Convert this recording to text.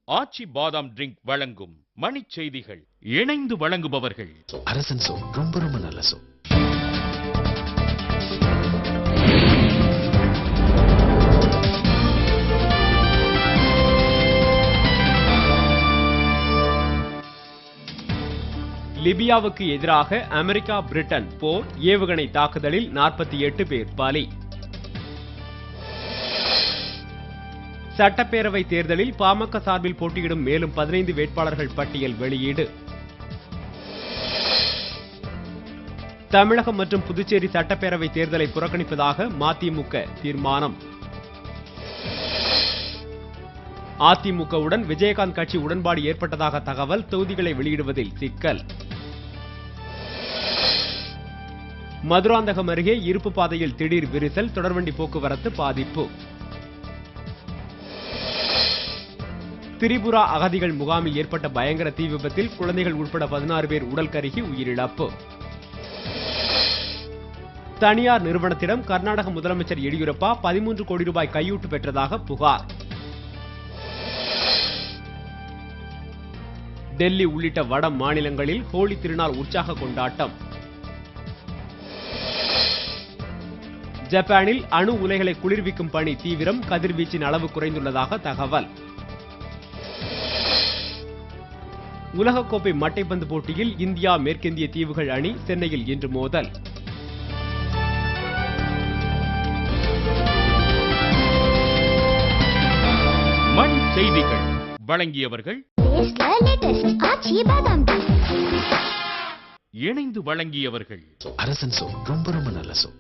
ஆச்சி பாதாம் ட்ரிங்க் வழங்கும் மணிச் செய்திகள். இணைந்து வழங்குபவர்கள் அரசன் சோப். ரொம்ப ரொம்ப நல்ல சோப். லிபியாவுக்கு எதிராக அமெரிக்கா பிரிட்டன் போர் ஏவுகணை தாக்குதலில் 48 பேர் பலி. சட்டப்பேரவை தேர்தலில் பாமக சார்பில் போட்டியிடும் மேலும் 15 வேட்பாளர்கள் பட்டியல் வெளியீடு. தமிழகம் மற்றும் புதுச்சேரி சட்டப்பேரவை தேர்தலை புறக்கணிப்பதாக மதிமுக தீர்மானம். அதிமுகவுடன் விஜயகாந்த் கட்சி உடன்பாடு ஏற்பட்டதாக தகவல், தொகுதிகளை வெளியிடுவதில் சிக்கல். மதுராந்தகம் அருகே இருப்பு பாதையில் திடீர் விரிசல், தொடர்வண்டி போக்குவரத்து பாதிப்பு. திரிபுரா அகதிகள் முகாமில் ஏற்பட்ட பயங்கர தீ விபத்தில் குழந்தைகள் உட்பட 16 பேர் உடல் கருகி உயிரிழப்பு. தனியார் நிறுவனத்திடம் கர்நாடக முதலமைச்சர் எடியூரப்பா 13 கோடி ரூபாய் கையூட்டு பெற்றதாக புகார். டெல்லி உள்ளிட்ட வட மாநிலங்களில் ஹோலி திருநாள் உற்சாக கொண்டாட்டம். ஜப்பானில் அணு உலைகளை குளிர்விக்கும் பணி தீவிரம், கதிர்வீச்சின் அளவு குறைந்துள்ளதாக தகவல். உலகக்கோப்பை மட்டைப்பந்து போட்டியில் இந்தியா மேற்கிந்திய தீவுகள் அணி சென்னையில் இன்று மோதல். மணிச் செய்திகள் வழங்கியவர்கள் இணைந்து வழங்கியவர்கள் அரசன் சோப். ரொம்ப ரொம்ப நல்ல சோப்.